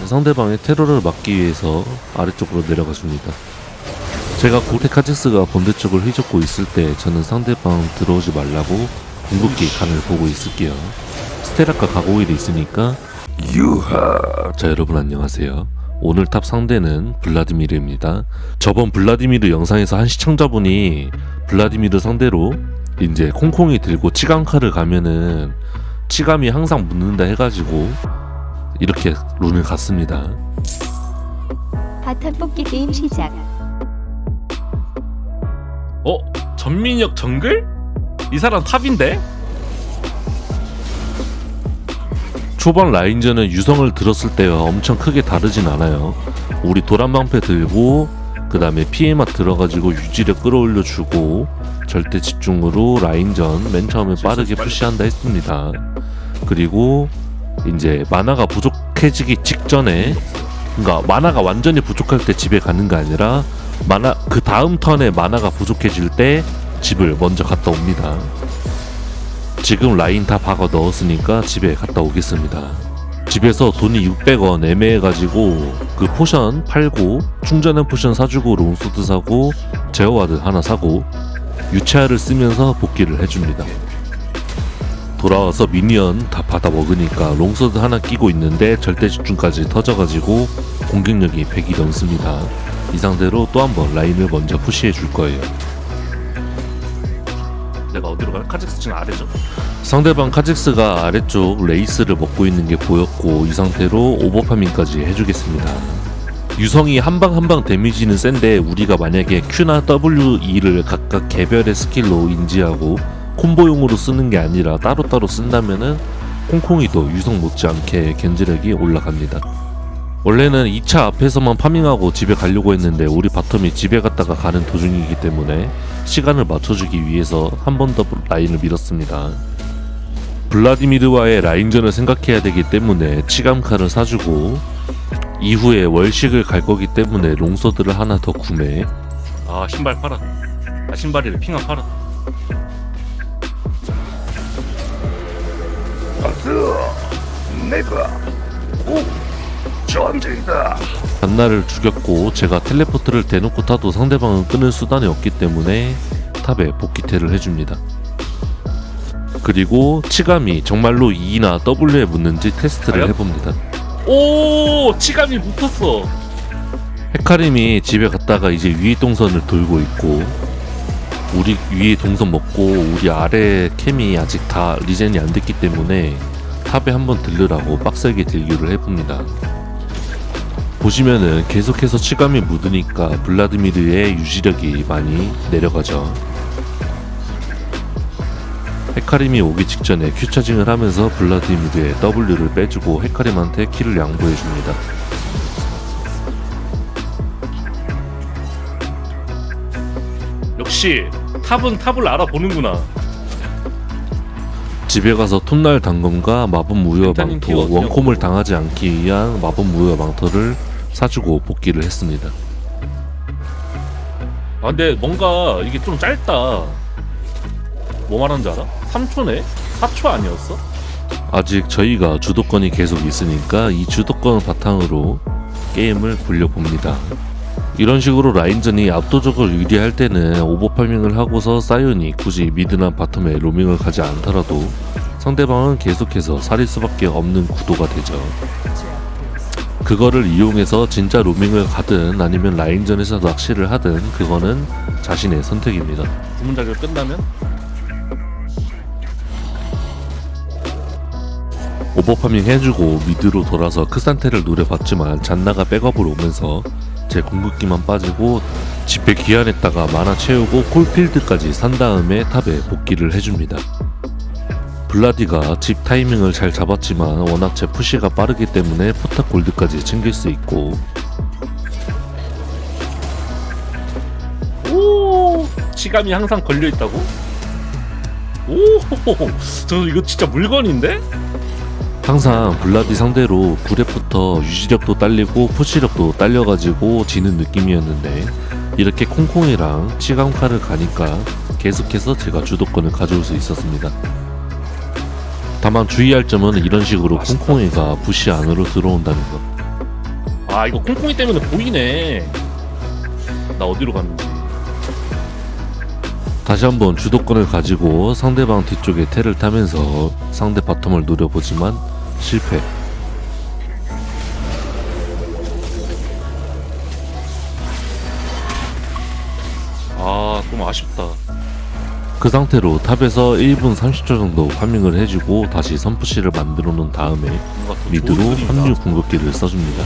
상대방의 테러를 막기 위해서 아래쪽으로 내려가 줍니다. 제가 고테 카직스가 본대 쪽을 휘젓고 있을 때 저는 상대방 들어오지 말라고 궁극기 간을 보고 있을게요. 스테라카 가고일이 있으니까 유하. 자, 여러분 안녕하세요. 오늘 탑 상대는 블라디미르입니다. 저번 블라디미르 영상에서 한 시청자분이 블라디미르 상대로 이제 콩콩이 들고 치감칼을 가면은 치감이 항상 묻는다 해가지고 이렇게 룬을 갔습니다. 바텀 뽑기 게임 시작. 전민혁 정글? 이 사람 탑인데? 초반 라인전은 유성을 들었을 때와 엄청 크게 다르진 않아요. 우리 도란방패 들고 그 다음에 피해만 들어가지고 유지력 끌어올려주고 절대 집중으로 라인전 맨 처음에 빠르게 푸시한다 했습니다. 그리고 이제 마나가 부족해지기 직전에, 그러니까 마나가 완전히 부족할 때 집에 가는 게 아니라 그 다음 턴에 마나가 부족해질 때 집을 먼저 갔다 옵니다. 지금 라인 다 박아 넣었으니까 집에 갔다 오겠습니다. 집에서 돈이 600원 애매해가지고 그 포션 팔고 충전한 포션 사주고 롱소드 사고 제어와드 하나 사고 유채화를 쓰면서 복귀를 해줍니다. 돌아와서 미니언 다 받아 먹으니까 롱소드 하나 끼고 있는데 절대 집중까지 터져가지고 공격력이 100이 넘습니다. 이 상태로 또 한번 라인을 먼저 푸시해 줄 거예요. 내가 어디로 가나? 카직스 지금 아래죠? 상대방 카직스가 아래쪽 레이스를 먹고 있는 게 보였고 이 상태로 오버파밍까지 해주겠습니다. 유성이 한방 한방 데미지는 센데 우리가 만약에 Q나 WE를 각각 개별의 스킬로 인지하고 콤보용으로 쓰는 게 아니라 따로따로 쓴다면은 콩콩이도 유성 못지않게 견제력이 올라갑니다. 원래는 2차 앞에서만 파밍하고 집에 가려고 했는데 우리 바텀이 집에 갔다가 가는 도중이기 때문에 시간을 맞춰주기 위해서 한 번 더 라인을 밀었습니다. 블라디미르와의 라인전을 생각해야 되기 때문에 치감칼을 사주고 이후에 월식을 갈 거기 때문에 롱서드를 하나 더 구매. 신발 팔아. 신발이래. 핑아 팔아. 내가 전쟁이다. 반나를 죽였고 제가 텔레포트를 대놓고 타도 상대방은 끊을 수단이 없기 때문에 탑에 복귀태를 해줍니다. 그리고 치감이 정말로 E나 W에 묻는지 테스트를 해봅니다. 오! 치감이 묻혔어. 헤카림이 집에 갔다가 이제 위에 동선을 돌고 있고 우리 위에 동선 먹고 우리 아래 캠이 아직 다 리젠이 안 됐기 때문에 탑에 한번 들르라고 빡세게 딜교를 해봅니다. 보시면은 계속해서 치감이 묻으니까 블라디미르의 유지력이 많이 내려가죠. 헤카림이 오기 직전에 Q차징을 하면서 블라디미르의 W를 빼주고 헤카림한테 킬을 양보해줍니다. 역시 탑은 탑을 알아보는구나. 집에 가서 톱날 단검과 마법 무효 망토, 원콤을 당하지 않기 위한 마법 무효 망토를 사주고 복귀를 했습니다. 근데 뭔가 이게 좀 짧다. 뭐 말하는지 알아? 3초네? 4초 아니었어? 아직 저희가 주도권이 계속 있으니까 이 주도권을 바탕으로 게임을 돌려봅니다. 이런 식으로 라인전이 압도적으로 유리할 때는 오버파밍을 하고서 사이온이 굳이 미드나 바텀에 로밍을 가지 않더라도 상대방은 계속해서 살릴 수밖에 없는 구도가 되죠. 그거를 이용해서 진짜 로밍을 가든 아니면 라인전에서 낚시를 하든 그거는 자신의 선택입니다. 주문작을 끝나면 오버파밍 해주고 미드로 돌아서 크산테를 노려봤지만 잔나가 백업을 오면서 제 궁극기만 빠지고 집에 귀환했다가 마나 채우고 콜필드까지 산 다음에 탑에 복귀를 해줍니다. 블라디가 집 타이밍을 잘 잡았지만 워낙 제 푸시가 빠르기 때문에 포탑 골드까지 챙길 수 있고 오! 치감이 항상 걸려있다고? 오! 저 이거 진짜 물건인데? 항상 블라디 상대로 9렙부터 유지력도 딸리고 푸시력도 딸려가지고 지는 느낌이었는데 이렇게 콩콩이랑 치감칼을 가니까 계속해서 제가 주도권을 가져올 수 있었습니다. 다만 주의할 점은 이런 식으로 콩콩이가 부시 안으로 들어온다는 것. 아 이거 콩콩이 때문에 보이네. 나 어디로 갔는지. 다시 한번 주도권을 가지고 상대방 뒤쪽에 텔을 타면서 상대 바텀을 노려보지만 실패. 아 좀 아쉽다. 그 상태로 탑에서 1분 30초 정도 파밍을 해주고 다시 선푸시를 만들어 놓은 다음에 미드로 합류 궁극기를 써줍니다.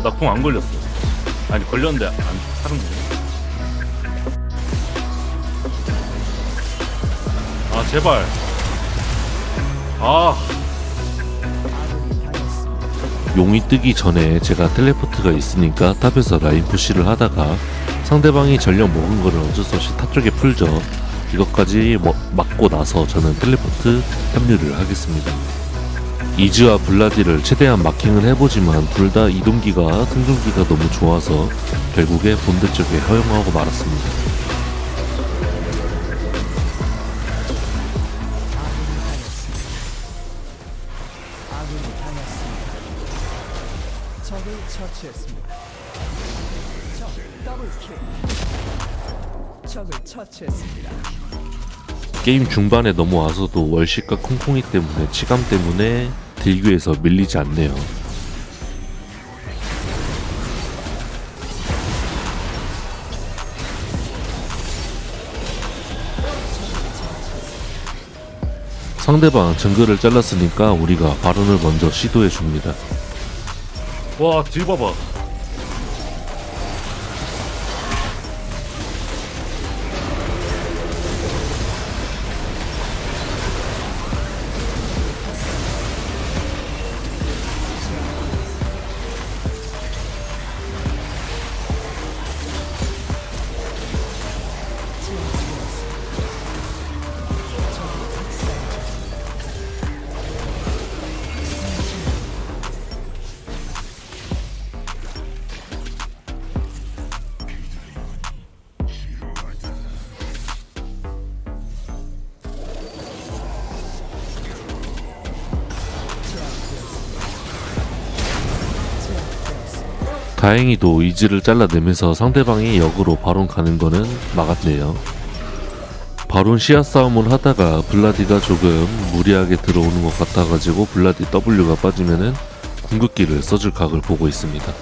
나 콩 안 걸렸어. 아니 걸렸는데 안 사는 거네. 아 제발. 아 용이 뜨기 전에 제가 텔레포트가 있으니까 탑에서 라인 푸시를 하다가 상대방이 전력 먹은 거를 어쩔 수 없이 탑 쪽에 풀죠. 이것까지 막고 나서 저는 텔레포트 합류를 하겠습니다. 이즈와 블라디를 최대한 마킹을 해보지만 둘 다 이동기가 생존기가 너무 좋아서 결국에 본대 쪽에 허용하고 말았습니다. 적을 처치했습니다. 적 더블킬. 적을 처치했습니다. 게임 중반에 넘어와서도 월식과 콩콩이 때문에 치감 때문에 딜교에서 밀리지 않네요. 상대방 정글을 잘랐으니까 우리가 바론을 먼저 시도해 줍니다. 와, 딜 봐봐. 다행히도 이즈를 잘라내면서 상대방이 역으로 바론 가는 거는 막았네요. 바론 시야 싸움을 하다가 블라디가 조금 무리하게 들어오는 것 같아가지고 블라디 W가 빠지면은 궁극기를 써줄 각을 보고 있습니다.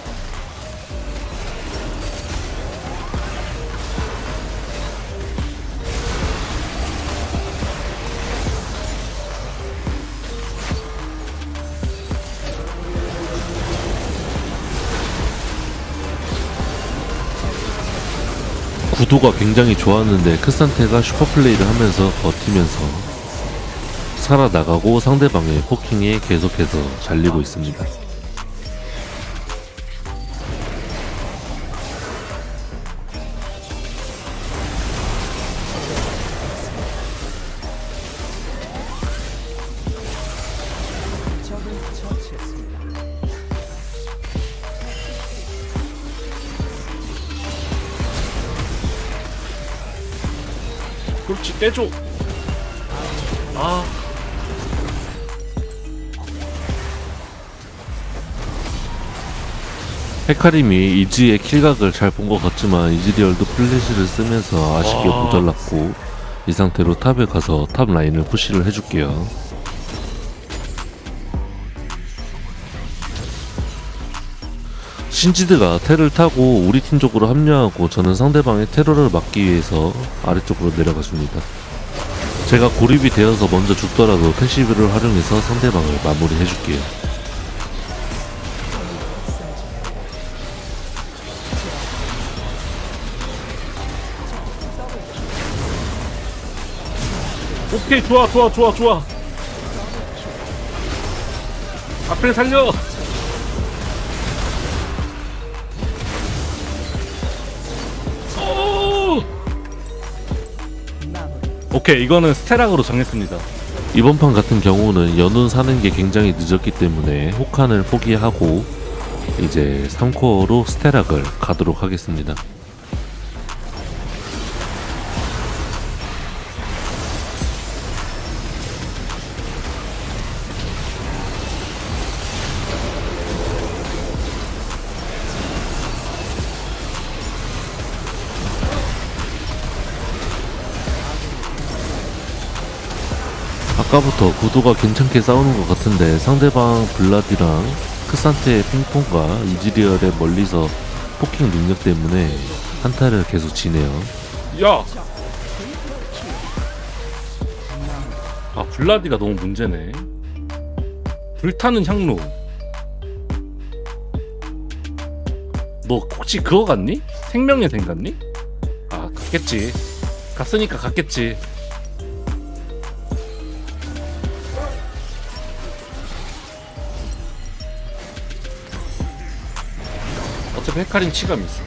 구도가 굉장히 좋았는데 크산테가 슈퍼플레이를 하면서 버티면서 살아나가고 상대방의 포킹에 계속해서 잘리고 있습니다. 적을 처치했습니다. 그렇지, 떼줘. 아. 헤카림이 이즈의 킬각을 잘 본 것 같지만 이즈리얼도 플래시를 쓰면서 아쉽게 모자랐고 이 상태로 탑에 가서 탑 라인을 푸시를 해줄게요. 신지드가 텔을 타고 우리 팀 쪽으로 합류하고 저는 상대방의 테러를 막기 위해서 아래쪽으로 내려가 줍니다. 제가 고립이 되어서 먼저 죽더라도 패시브를 활용해서 상대방을 마무리해 줄게요. 오케이, 좋아. 앞에 살려. 오케이, 이거는 스테락으로 정했습니다. 이번 판 같은 경우는 연운 사는 게 굉장히 늦었기 때문에 혹한을 포기하고 이제 3코어로 스테락을 가도록 하겠습니다. 아까부터 구도가 괜찮게 싸우는 것 같은데 상대방 블라디랑 크산테의 핑퐁과 이즈리얼의 멀리서 포킹 능력 때문에 한타를 계속 지네요. 야! 아, 블라디가 너무 문제네. 불타는 향로. 너 혹시 그거 갔니? 생명의 생 갔니? 아, 갔겠지. 갔으니까 갔겠지. 어차피 헤카림 치감이 있어.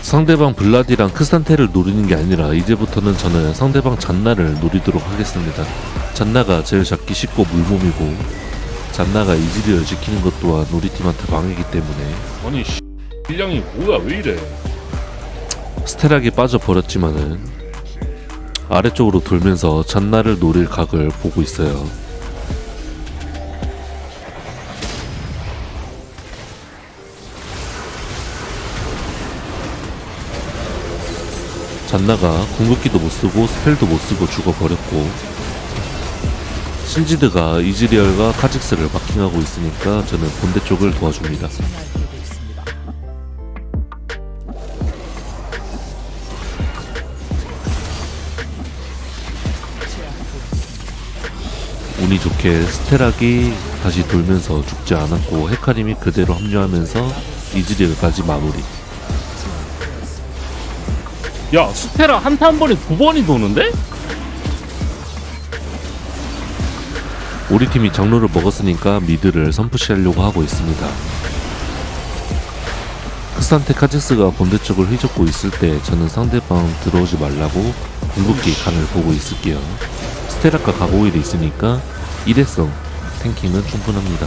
상대방 블라디랑 크산테를 노리는 게 아니라 이제부터는 저는 상대방 잔나를 노리도록 하겠습니다. 잔나가 제일 잡기 쉽고 물몸이고 잔나가 이즈리얼 지키는 것 또한 우리 팀한테 방해이기 때문에 아니 질량이 뭐야, 왜 이래? 스테락이 빠져버렸지만은 아래쪽으로 돌면서 잔나를 노릴 각을 보고 있어요. 잔나가 궁극기도 못쓰고 스펠도 못쓰고 죽어버렸고 실지드가 이즈리얼과 카직스를 마킹하고 있으니까 저는 본대 쪽을 도와줍니다. 날뛰고 있습니다. 운이 좋게 스테락이 다시 돌면서 죽지 않았고 헤카림이 그대로 합류하면서 이즈리얼까지 마무리. 야, 스테라 한타 한 번에 9번이 도는데? 우리 팀이 장로를 먹었으니까 미드를 선푸시하려고 하고 있습니다. 크산테 카직스가 본대 쪽을 휘젓고 있을 때 저는 상대방 들어오지 말라고 궁극기 간을 보고 있을게요. 스테락과 가고일이 있으니까 일회성 탱킹은 충분합니다.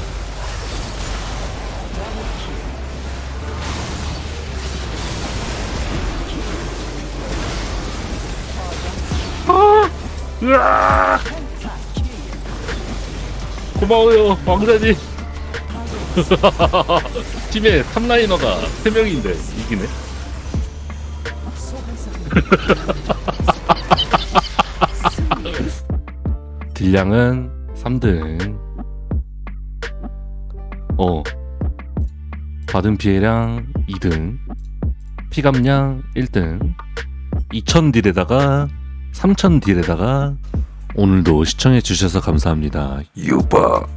으아! 고마워요, 왕자님. 팀에 탑라이너가 3명인데 이기네. 딜량은 3등. 받은 피해량 2등. 피감량 1등. 2000딜에다가 3000딜에다가 오늘도 시청해주셔서 감사합니다. 유바.